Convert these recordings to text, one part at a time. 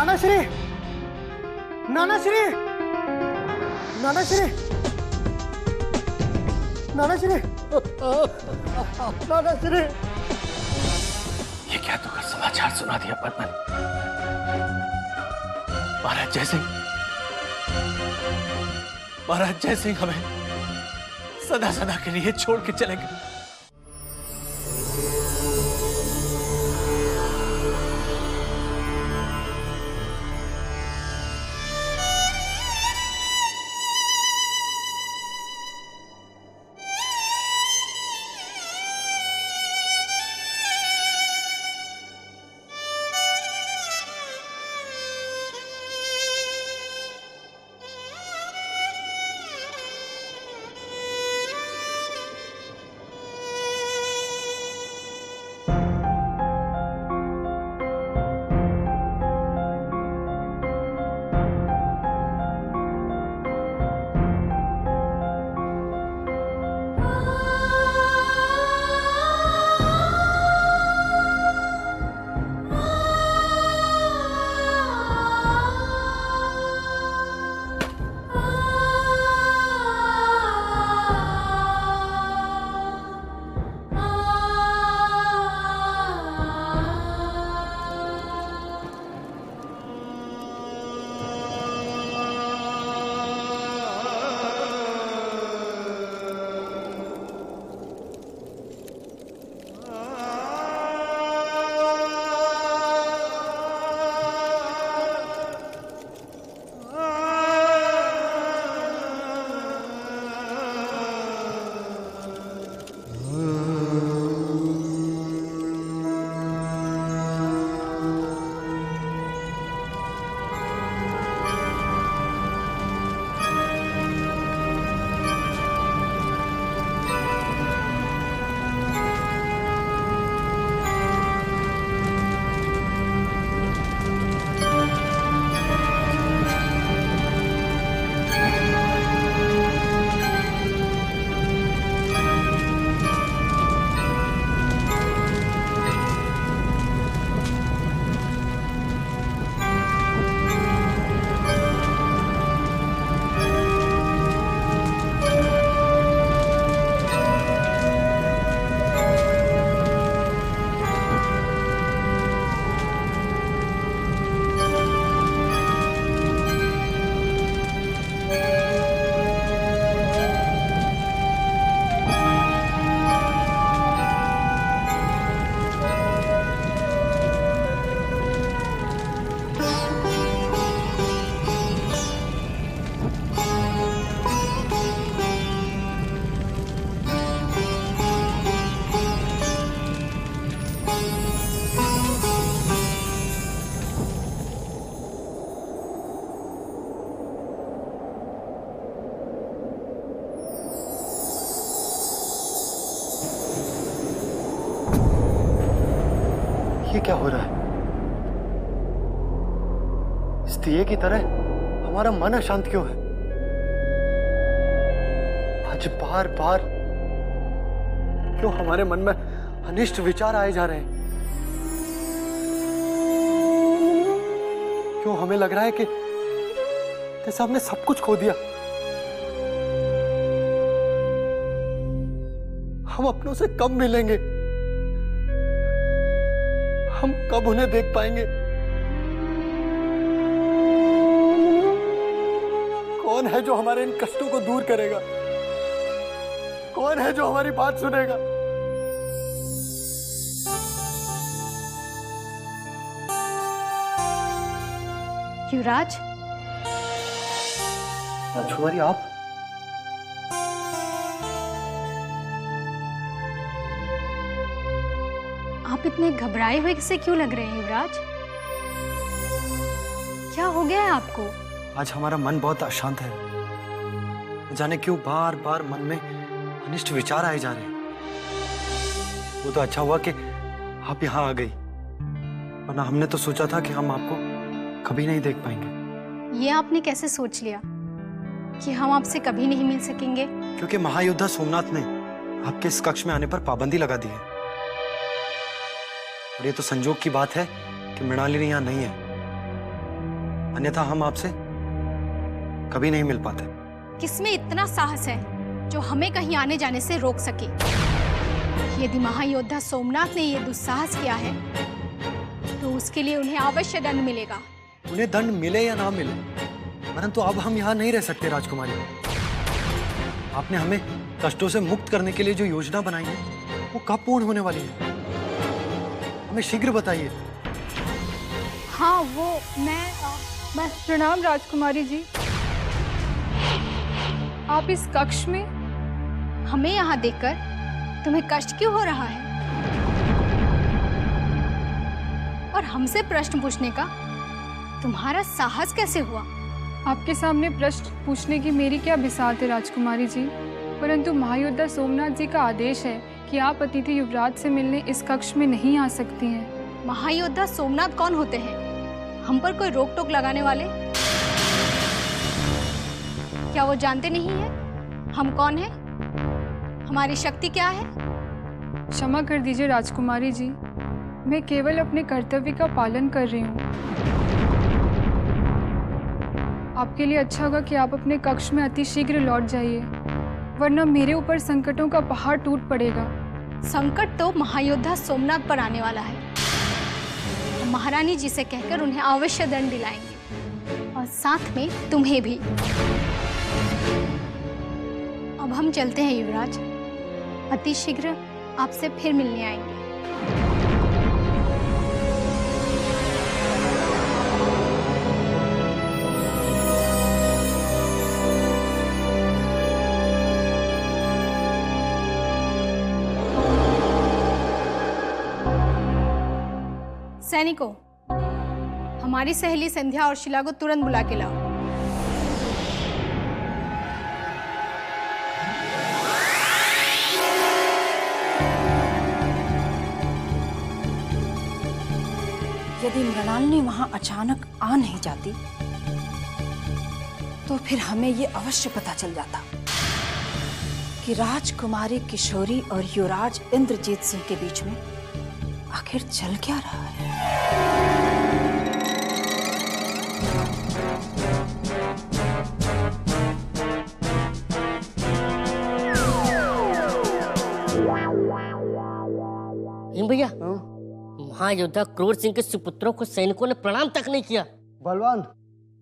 नानाश्री, नानाश्री, नानाश्री, नानाश्री, नानाश्री। ये क्या दुखद समाचार सुना दिया पद्मन? महाराज जयसिंह, महाराज जयसिंह हमें सदा सदा के लिए छोड़ के चले गए। ये क्या हो रहा है? इस दिए की तरह हमारा मन अशांत क्यों है? आज बार बार क्यों हमारे मन में अनिष्ट विचार आए जा रहे हैं? क्यों हमें लग रहा है कि जैसे हमने सब कुछ खो दिया? हम अपनों से कब मिलेंगे? हम कब उन्हें देख पाएंगे? कौन है जो हमारे इन कष्टों को दूर करेगा? कौन है जो हमारी बात सुनेगा? युवराज, राजकुमारी आप? आप इतने घबराए हुए से क्यों लग रहे हैं युवराज? क्या हो गया है आपको? आज हमारा मन बहुत अशांत है। जाने क्यों बार बार मन में अनिष्ट विचार आए जा रहे हैं। वो तो अच्छा हुआ कि आप यहाँ आ गई, वरना हमने तो सोचा था कि हम आपको कभी नहीं देख पाएंगे। ये आपने कैसे सोच लिया कि हम आपसे कभी नहीं मिल सकेंगे? क्योंकि महायोद्धा सोमनाथ ने आपके इस कक्ष में आने पर पाबंदी लगा दी है। और ये तो संजोग की बात है कि मृणालिनी यहाँ नहीं है। अन्यथा हम आपसे कभी नहीं मिल पाते। किसमें इतना साहस है जो हमें कहीं आने जाने से रोक सके? यदि महायोद्धा सोमनाथ ने यह दुस्साहस किया है तो उसके लिए उन्हें अवश्य दंड मिलेगा। उन्हें दंड मिले या ना मिले, परंतु अब हम यहाँ नहीं रह सकते राजकुमारी। आपने हमें कष्टों से मुक्त करने के लिए जो योजना बनाई है वो कब पूर्ण होने वाली है? हमें शीघ्र बताइए। हाँ, वो मैं प्रणाम राजकुमारी जी। आप इस कक्ष में? हमें यहाँ देखकर तुम्हें कष्ट क्यों हो रहा है? और हमसे प्रश्न पूछने का तुम्हारा साहस कैसे हुआ? आपके सामने प्रश्न पूछने की मेरी क्या बिसात है राजकुमारी जी, परंतु महायोद्धा सोमनाथ जी का आदेश है कि आप अतिथि युवराज से मिलने इस कक्ष में नहीं आ सकती हैं। महायोद्धा सोमनाथ कौन होते हैं? हम पर कोई रोक टोक लगाने वाले? क्या वो जानते नहीं हैं हम कौन हैं? हमारी शक्ति क्या है? क्षमा कर दीजिए राजकुमारी जी, मैं केवल अपने कर्तव्य का पालन कर रही हूँ। आपके लिए अच्छा होगा कि आप अपने कक्ष में अति शीघ्र लौट जाइए, वरना मेरे ऊपर संकटों का पहाड़ टूट पड़ेगा। संकट तो महायोद्धा सोमनाथ पर आने वाला है। हम महारानी जी से कहकर उन्हें अवश्य दंड दिलाएंगे और साथ में तुम्हें भी। अब हम चलते हैं युवराज, अति शीघ्र आपसे फिर मिलने आएंगे। सैनिकों, हमारी सहेली संध्या और शिला को तुरंत बुला के लाओ। यदि मृणालिनी वहां अचानक आ नहीं जाती तो फिर हमें ये अवश्य पता चल जाता कि राजकुमारी किशोरी और युवराज इंद्रजीत सिंह के बीच में आखिर चल क्या रहा है। भैया, महायोद्धा क्रूर सिंह के सुपुत्रों को सैनिकों ने प्रणाम तक नहीं किया। बलवान,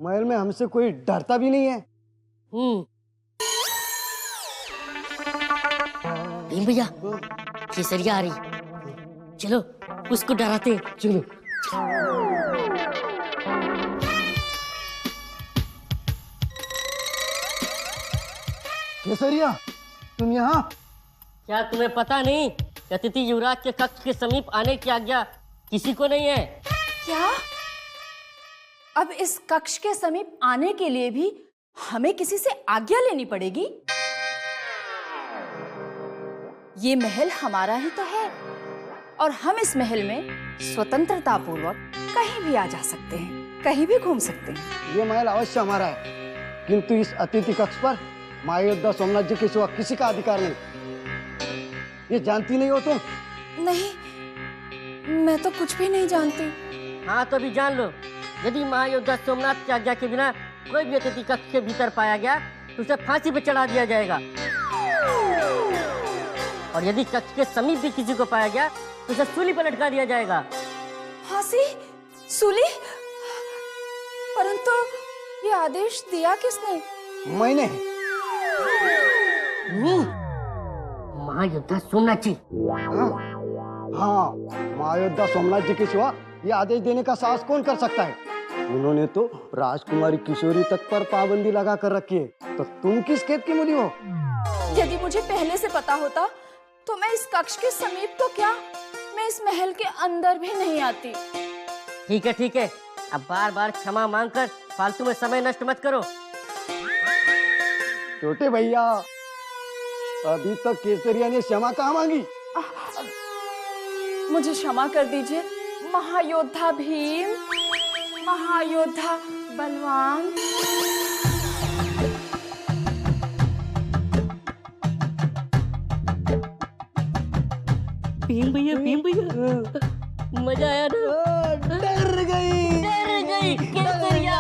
महल में हमसे कोई डरता भी नहीं है। भीम भैया, केसरिया आ रही, चलो उसको डराते हैं। चलो। केसरिया, तुम यहाँ? क्या तुम्हें पता नहीं अतिथि युवराज के कक्ष के समीप आने की आज्ञा किसी को नहीं है? क्या? अब इस कक्ष के समीप आने के लिए भी हमें किसी से आज्ञा लेनी पड़ेगी? ये महल हमारा ही तो है और हम इस महल में स्वतंत्रता पूर्वक कहीं भी आ जा सकते हैं, कहीं भी घूम सकते हैं। ये महल अवश्य हमारा है, किंतु इस अतिथि कक्ष पर महायोद्धा सोमनाथ जी के सिवा किसी का अधिकार नहीं। ये जानती नहीं हो तुम? नहीं, मैं तो कुछ भी नहीं जानती। हाँ तो भी जान लो, यदि महायोद्धा सोमनाथ की आज्ञा के बिना कोई भी अतिथि कक्ष के भीतर पाया गया तो उसे फांसी पर चढ़ा दिया जाएगा, और यदि कक्ष के समीप भी किसी को पाया गया तो उसे सूली पर लटका दिया जाएगा। फांसी? सूली? परंतु ये आदेश दिया किसने? मैंने। महायोद्धा सोमनाथ जी। हाँ, महायोद्धा सोमनाथ जी के सिवा ये आदेश देने का साहस कौन कर सकता है? उन्होंने तो राजकुमारी किशोरी तक पर पाबंदी लगा कर रखी है, तो तुम किस खेत की मूली हो? यदि मुझे पहले से पता होता तो मैं इस कक्ष के समीप तो क्या, मैं इस महल के अंदर भी नहीं आती। ठीक है, अब बार बार क्षमा मांगकर फालतू में समय नष्ट मत करो। छोटे भैया, अभी तक केसरिया ने क्षमा कहाँ मांगी? मुझे क्षमा कर दीजिए महायोद्धा भीम, महायोद्धा बलवान। भीम भैया, मजा आया ना? डर गई केसरिया।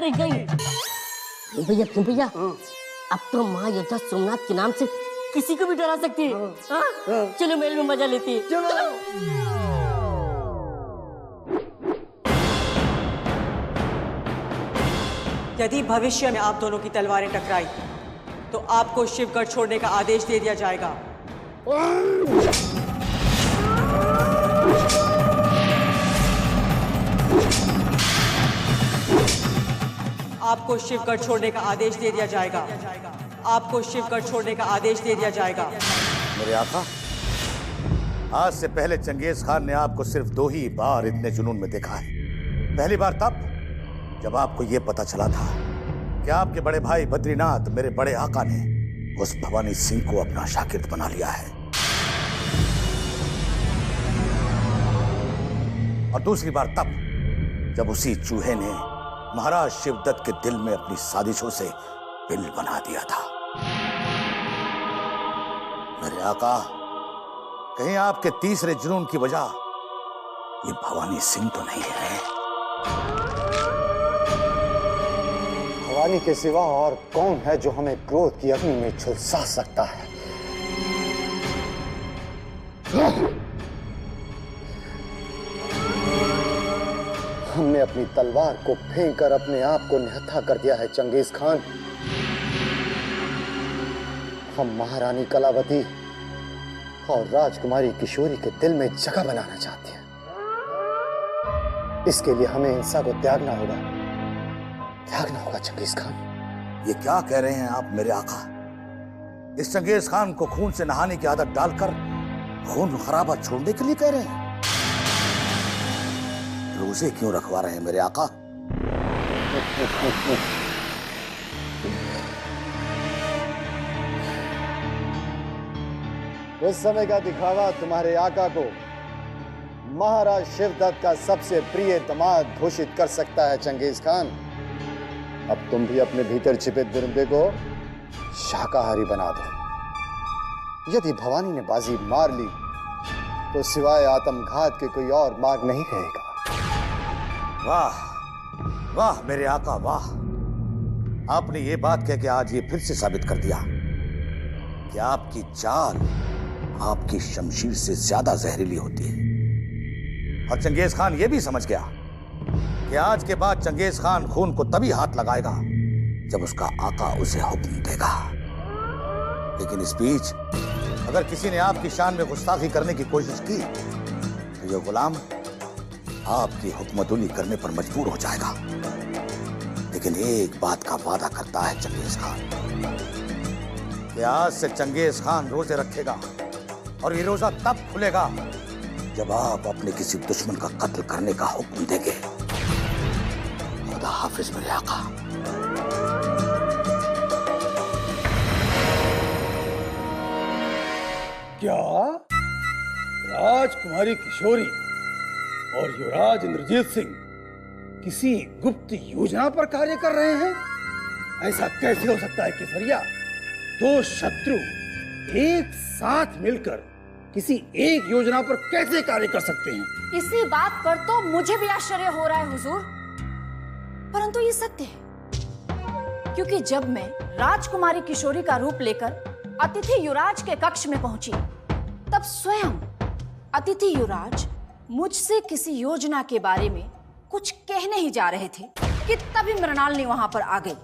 अरे गई भैया अब तो महायोद्धा सोमनाथ के नाम से किसी को भी डरा सकती है। हाँ? चलो मेल में मजा लेती है। चलो। यदि भविष्य में आप दोनों की तलवारें टकराई तो आपको शिवगढ़ छोड़ने का आदेश दे दिया जाएगा। आपको शिवगढ़ छोड़ने का आदेश दे दिया जाएगा। आपको शिवगढ़ छोड़ने का आदेश दे दिया जाएगा। मेरे आका, आज से पहले चंगेज खान ने आपको सिर्फ 2 ही बार इतने जुनून में देखा है। पहली बार तब जब आपको यह पता चला था कि आपके बड़े भाई बद्रीनाथ, मेरे बड़े आका ने उस भवानी सिंह को अपना शागिर्द बना लिया है। और दूसरी बार तब जब उसी चूहे ने महाराज शिवदत्त के दिल में अपनी साजिशों से पिल बना दिया था। मेरे आका, कहीं आपके तीसरे जुनून की वजह ये भवानी सिंह तो नहीं है? भवानी के सिवा और कौन है जो हमें क्रोध की अग्नि में झुलसा सकता है? हमने अपनी तलवार को फेंक कर अपने आप को निहत्था कर दिया है चंगेज खान। हम महारानी कलावती और राजकुमारी किशोरी के दिल में जगह बनाना चाहते हैं। इसके लिए हमें हिंसा को त्यागना होगा चंगेज खान। ये क्या कह रहे हैं आप मेरे आका? इस चंगेज खान को खून से नहाने की आदत डालकर खून खराबा छोड़ने के लिए कह रहे हैं? रोजे क्यों रखवा रहे हैं मेरे आका? उस समय का दिखावा तुम्हारे आका को महाराज शिवदत्त का सबसे प्रिय दामाद घोषित कर सकता है चंगेज खान। अब तुम भी अपने भीतर छिपे दुर्बे को शाकाहारी बना दो। यदि भवानी ने बाजी मार ली तो सिवाय आत्मघात के कोई और मार्ग नहीं रहेगा। वाह वाह मेरे आका वाह! आपने ये बात कह के आज ये फिर से साबित कर दिया कि आपकी चाल आपकी शमशीर से ज्यादा जहरीली होती है। और चंगेज खान ये भी समझ गया कि आज के बाद चंगेज खान खून को तभी हाथ लगाएगा जब उसका आका उसे हुक्म देगा। लेकिन इस बीच अगर किसी ने आपकी शान में गुस्ताखी करने की कोशिश की तो ये गुलाम आपकी हुक्मतुली करने पर मजबूर हो जाएगा। लेकिन एक बात का वादा करता है चंगेज खान कि आज से चंगेज खान रोजे रखेगा और ये रोजा तब खुलेगा जब आप अपने किसी दुश्मन का कत्ल करने का हुक्म देंगे। खुदा हाफिज मेरे आका। क्या राजकुमारी किशोरी और युवराज इंद्रजीत सिंह किसी गुप्त योजना पर कार्य कर रहे हैं? ऐसा कैसे हो सकता है केसरिया? 2 शत्रु एक साथ मिलकर किसी एक योजना पर कैसे कार्य कर सकते हैं? इसी बात पर तो मुझे भी आश्चर्य हो रहा है हुजूर, परंतु ये सत्य है। क्योंकि जब मैं राजकुमारी किशोरी का रूप लेकर अतिथि युवराज के कक्ष में पहुंची तब स्वयं अतिथि युवराज मुझसे किसी योजना के बारे में कुछ कहने ही जा रहे थे कि तभी मृणालिनी वहां पर आ गई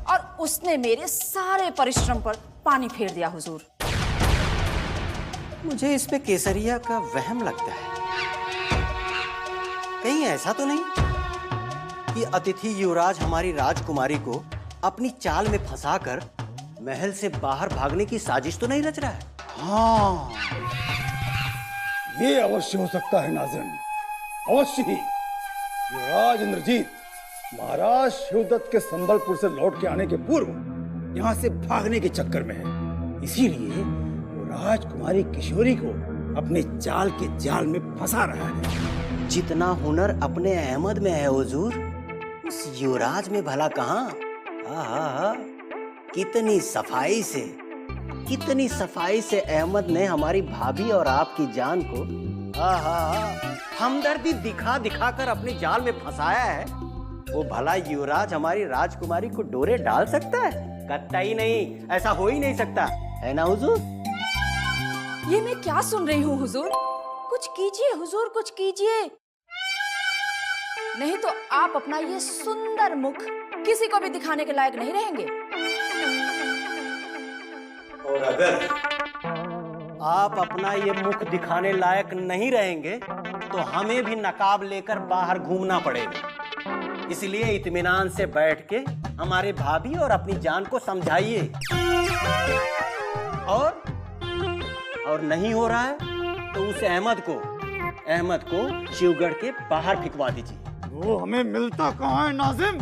और उसने मेरे सारे परिश्रम पर पानी फेर दिया हुजूर। मुझे इस पे केसरिया का वहम लगता है। कहीं ऐसा तो नहीं कि अतिथि युवराज हमारी राजकुमारी को अपनी चाल में फंसाकर महल से बाहर भागने की साजिश तो नहीं रच रहा है? हाँ, ये अवश्य हो सकता है नाज़रीन, अवश्य ही। युवराज इंद्रजीत महाराज शिवदत्त के संबलपुर से लौट के आने के पूर्व यहाँ से भागने के चक्कर में है। इसीलिए वो राजकुमारी किशोरी को अपने चाल के जाल में फंसा रहा है। जितना हुनर अपने अहमद में है हुजूर, उस युवराज में भला कहाँ? हाँ, कितनी सफाई से अहमद ने हमारी भाभी और आपकी जान को हमदर्दी दिखा कर अपने जाल में फंसाया है वो भला युवराज हमारी राजकुमारी को डोरे डाल सकता है? कतई नहीं, ऐसा हो ही नहीं सकता, है ना हुजूर? ये मैं क्या सुन रही हूँ हुजूर? कुछ कीजिए हुजूर, कुछ कीजिए, नहीं तो आप अपना ये सुंदर मुख किसी को भी दिखाने के लायक नहीं रहेंगे। और अगर आप अपना ये मुख दिखाने लायक नहीं रहेंगे तो हमें भी नकाब लेकर बाहर घूमना पड़ेगा। इसलिए इत्मीनान से बैठ के हमारे भाभी और अपनी जान को समझाइए। और नहीं हो रहा है तो उस अहमद को शिवगढ़ के बाहर फिकवा दीजिए। वो हमें मिलता कहाँ है नाजिम?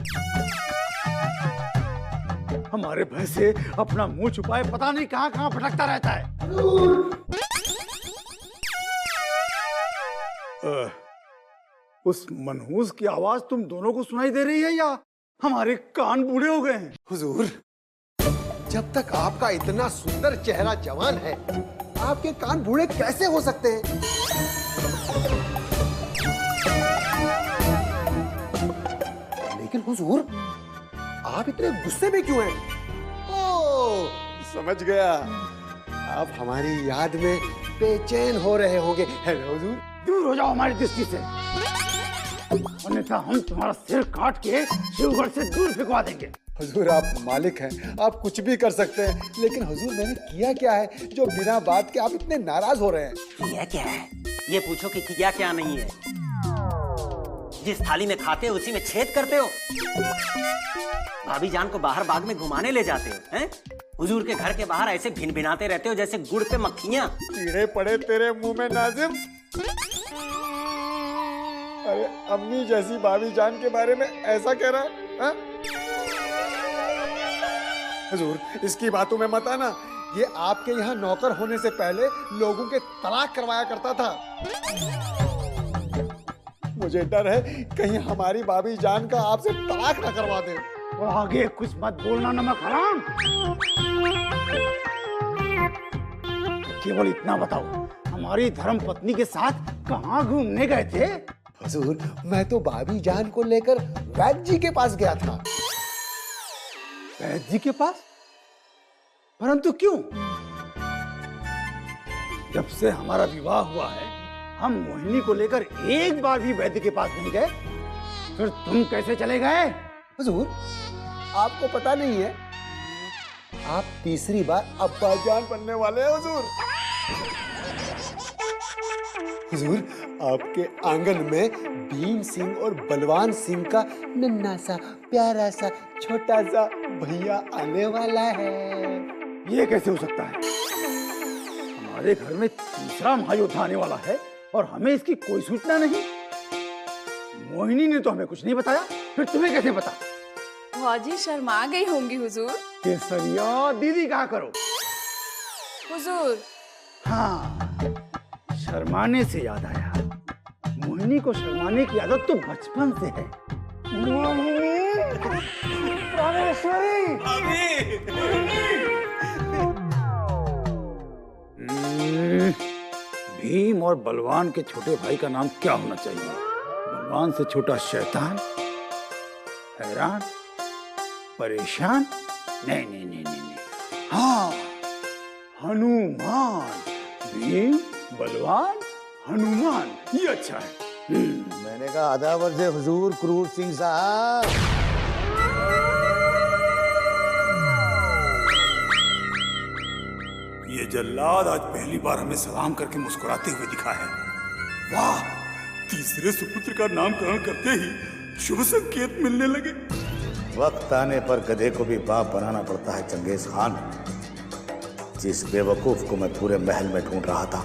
हमारे भय से अपना मुंह छुपाए पता नहीं कहाँ कहाँ भटकता रहता है। उस मनहूस की आवाज तुम दोनों को सुनाई दे रही है या हमारे कान बूढ़े हो गए हैं? हुजूर, जब तक आपका इतना सुंदर चेहरा जवान है, आपके कान बूढ़े कैसे हो सकते हैं? लेकिन हुजूर, आप इतने गुस्से में क्यों हैं? ओह, समझ गया, आप हमारी याद में बेचैन हो रहे होंगे, है ना हुजूर? दूर हो जाओ हमारी दृष्टि से, अन्यथा हम तुम्हारा सिर काट के शिवगढ़ से दूर फिकवा देंगे। हुजूर, आप मालिक हैं, आप कुछ भी कर सकते हैं, लेकिन हुजूर मैंने किया क्या है जो बिना बात के आप इतने नाराज हो रहे हैं? किया क्या है ये पूछो कि किया क्या नहीं है। जिस थाली में खाते हो उसी में छेद करते हो। भाभी जान को बाहर बाग में घुमाने ले जाते हो, हैं? हुजूर के घर के बाहर ऐसे भिन-भिनाते रहते हो जैसे गुड़ पे मक्खियां। कीड़े पड़े तेरे मुंह में नाजिम। अरे अम्मी जैसी भाभी जान के बारे में ऐसा कह रहा है? हुजूर, इसकी बातों में मत आना। ये आपके यहाँ नौकर होने से पहले लोगों के तलाक करवाया करता था। मुझे डर है कहीं हमारी भाभी जान का आपसे तलाक ना करवा दे। और आगे कुछ मत बोलना नमक हराम। केवल इतना बताओ, हमारी धर्म पत्नी के साथ कहाँ घूमने गए थे? हुजूर, मैं तो भाभी जान को लेकर वैद्य जी के पास गया था। वैद्य जी के पास? परंतु क्यों? जब से हमारा विवाह हुआ है, हम मोहिनी को लेकर एक बार भी वैद्य के पास नहीं गए, फिर तुम कैसे चले गए? हुजूर, आपको पता नहीं है, आप तीसरी बार अब्बा जान बनने वाले हैं हुजूर। हुजूर, आपके आंगन में भीम सिंह और बलवान सिंह का नन्हा सा प्यारा सा छोटा सा भैया आने वाला है। ये कैसे हो सकता है? हमारे घर में तीसरा महायोद्धा आने वाला है और हमें इसकी कोई सूचना नहीं। मोहिनी ने तो हमें कुछ नहीं बताया, फिर तुम्हें कैसे पता? हाजी शर्मा गई होंगी हुजूर। केसरिया दीदी कहा करो। हुजूर, हाँ, शर्माने से याद आया, मोहिनी को शर्माने की आदत तो बचपन से है। भीम और बलवान के छोटे भाई का नाम क्या होना चाहिए? बलवान से छोटा शैतान, हैरान, परेशान? नहीं नहीं नहीं नहीं, नहीं। हाँ, हनुमान। भीम, बलवान, हनुमान, ये अच्छा है। मैंने कहा अदावर से हुजूर क्रूर सिंह साहब। ये जल्लाद आज पहली बार हमें सलाम करके मुस्कुराते हुए दिखा है। वाह, तीसरे सुपुत्र का नामकरण करते ही शुभ संकेत मिलने लगे। वक्त आने पर गधे को भी बाप बनाना पड़ता है चंगेज खान। जिस बेवकूफ को मैं पूरे महल में ढूंढ रहा था,